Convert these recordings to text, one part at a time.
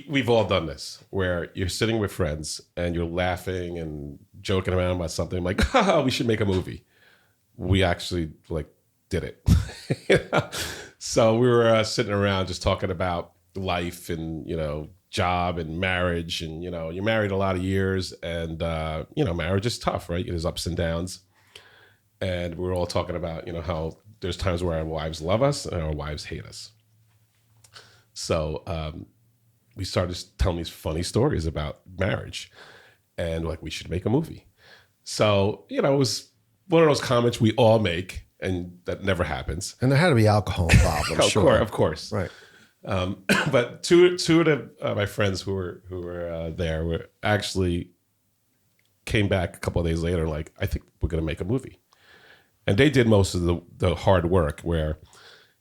we've all done this where you're sitting with friends and you're laughing and joking around about something like, haha, we should make a movie. We actually like did it. You know? So we were sitting around just talking about life and, job and marriage. And, you're married a lot of years and, marriage is tough, right? There's ups and downs. And we were all talking about, how there's times where our wives love us and our wives hate us. So we started telling these funny stories about marriage and like we should make a movie. So, it was one of those comments we all make and that never happens. And there had to be alcohol involved, I'm sure. Of course. Right. But two of my friends who were there were actually came back a couple of days later and like, I think we're going to make a movie. And they did most of the hard work where,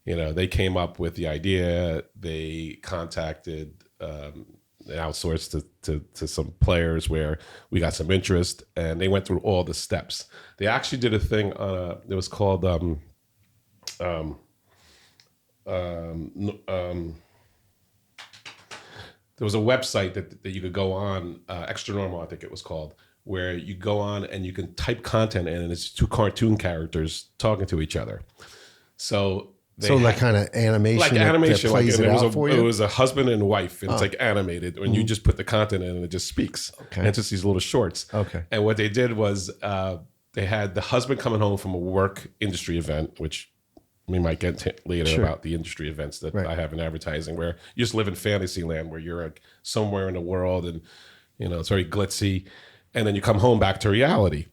they came up with the idea, they contacted, outsourced to some players where we got some interest and they went through all the steps. They actually did a thing on it was called, there was a website that you could go on, Extra Normal, I think it was called, where you go on and you can type content in and it's two cartoon characters talking to each other. So like kind of animation, like animation, that plays it out for you? It was a husband and wife, and it's like animated. When you just put the content in and it just speaks. Okay. And it's just these little shorts. Okay. And what they did was they had the husband coming home from a work industry event, which we might get to later about the industry events that I have in advertising, where you just live in fantasy land, where you're like somewhere in the world and, it's very glitzy. And then you come home back to reality.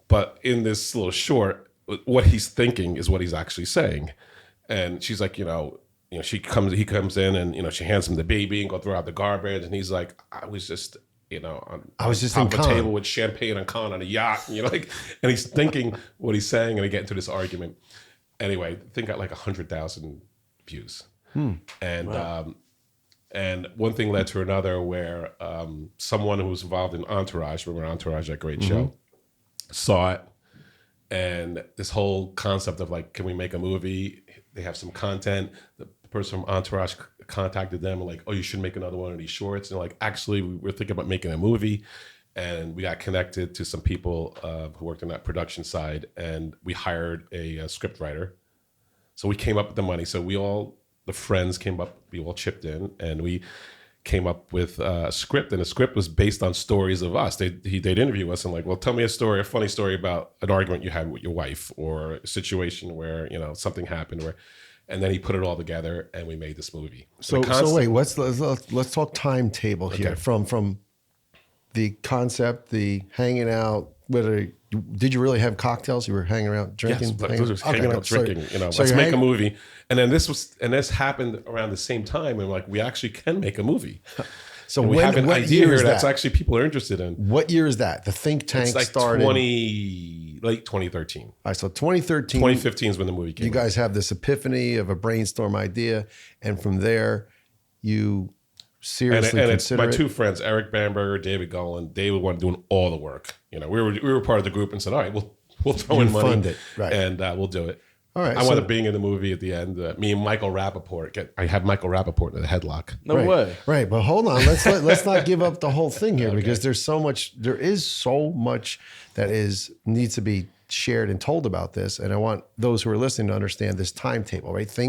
But in this little short, what he's thinking is what he's actually saying. And she's like, he comes in and, she hands him the baby and go throw out the garbage. And he's like, I was just, I was just on in top of a Cannes. table with champagne and Cannes on a yacht. And and he's thinking what he's saying and they get into this argument. Anyway, I think got like 100,000 views. And, and one thing led to another where someone who was involved in Entourage, remember Entourage, that great show, saw it. And this whole concept of like, can we make a movie? They have some content. The person from Entourage contacted them and like, oh, you should make another one of these shorts. And like, actually, we're thinking about making a movie. And we got connected to some people who worked on that production side. And we hired a script writer. So we came up with the money. So the friends came up, we all chipped in, and we came up with a script. And the script was based on stories of us. They'd interview us and like, well, tell me a funny story about an argument you had with your wife or a situation where, something happened and then he put it all together and we made this movie. So wait, let's talk timetable here from the concept, the hanging out, did you really have cocktails? You were hanging out, drinking? Yes, hanging out, drinking. Let's make a movie. And then this happened around the same time. And like, we actually can make a movie. So we have an idea here that's actually people are interested in. What year is that? The think tank started? Late 2013. All right, so 2013. 2015 is when the movie came. You guys have this epiphany of a brainstorm idea. And from there, you seriously consider my two friends, Eric Bamberger, David Golan, they were the one doing all the work. We were part of the group and said, all right, we'll throw in money fund it, right. And we'll do it. All right, I wound up being in the movie at the end. Me and Michael Rappaport. I had Michael Rappaport in the headlock. No way. Right, but hold on. Let's not give up the whole thing here because there is so much that needs to be shared and told about this. And I want those who are listening to understand this timetable, right?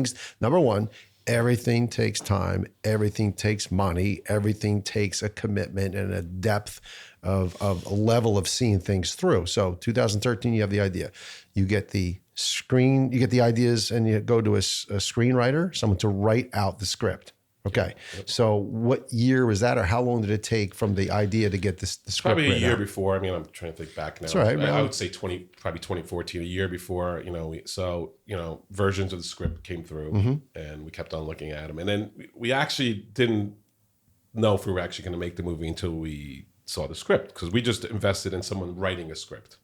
Number one, everything takes time, everything takes money, everything takes a commitment and a depth of a level of seeing things through. So 2013, you have the idea. You get the ideas and you go to a screenwriter, someone to write out the script. Okay. Yep. So what year was that or how long did it take from the idea to get the script Probably a year out? before. I mean, I'm trying to think back now. That's right. I would say probably 2014, a year before, versions of the script came through and we kept on looking at them. And then we actually didn't know if we were actually going to make the movie until we saw the script because we just invested in someone writing a script.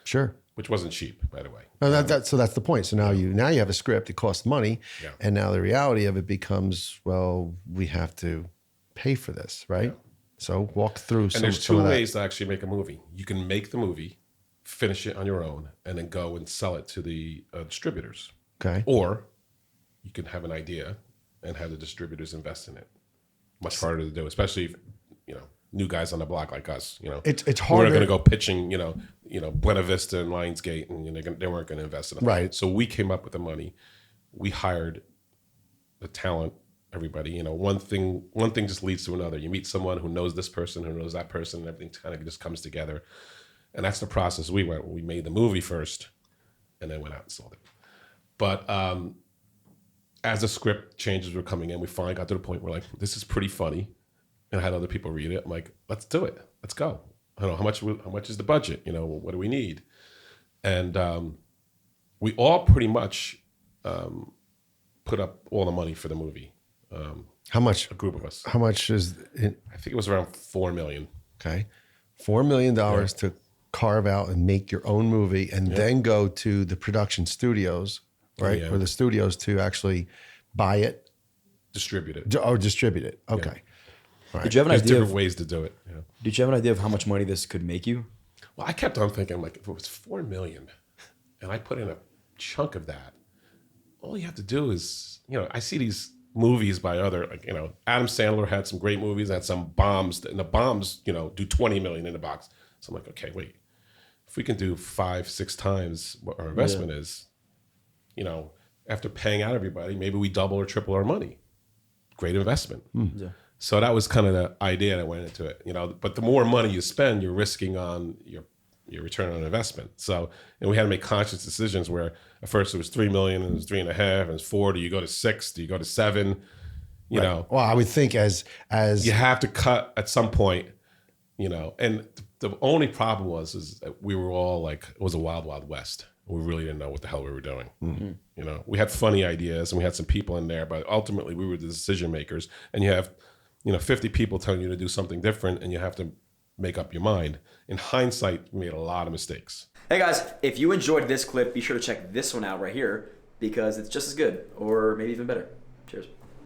Sure. Which wasn't cheap, by the way. So that's the point. So now you have a script. It costs money, and now the reality of it becomes, well, we have to pay for this, right? Yeah. So walk through. And there's two ways to actually make a movie. You can make the movie, finish it on your own, and then go and sell it to the distributors. Okay. Or you can have an idea and have the distributors invest in it. much harder to do, especially if, new guys on the block like us. It's We're harder. not going to go pitching, Buena Vista and Lionsgate, and they weren't going to invest in it. Right. So we came up with the money. We hired the talent, everybody. One thing just leads to another. You meet someone who knows this person, who knows that person, and everything kind of just comes together. And that's the process we went. We made the movie first, and then went out and sold it. But as the script changes were coming in, we finally got to the point where this is pretty funny. And I had other people read it. I'm like, let's do it. Let's go. I don't know how much is the budget? What do we need? And we all pretty much put up all the money for the movie. How much? A group of us. How much is it? I think it was around $4 million. Okay, $4 million to carve out and make your own movie, and then go to the production studios, right? Yeah. Or the studios to actually buy it, Distribute it. or distribute it. Okay. Did you have an There's idea? different ways to do it. Did you have an idea of how much money this could make you? Well, I kept on thinking, if it was $4 million, and I put in a chunk of that, all you have to do is, I see these movies by other, Adam Sandler had some great movies, had some bombs, and the bombs, do 20 million in the box. So I'm like, okay, wait, if we can do 5-6 times what our investment is, after paying out everybody, maybe we double or triple our money. Great investment. Yeah. So that was kind of the idea that went into it, But the more money you spend, you're risking on your return on investment. So, and we had to make conscious decisions where at first it was 3 million, and it was 3.5, and it's 4. Do you go to 6? Do you go to 7? You know, Well, I would think as you have to cut at some point. And the only problem is that we were all it was a wild, wild west. We really didn't know what the hell we were doing. Mm-hmm. We had funny ideas and we had some people in there, but ultimately we were the decision makers. And you have 50 people telling you to do something different, and you have to make up your mind. In hindsight, we made a lot of mistakes. Hey guys, if you enjoyed this clip, be sure to check this one out right here because it's just as good or maybe even better. Cheers.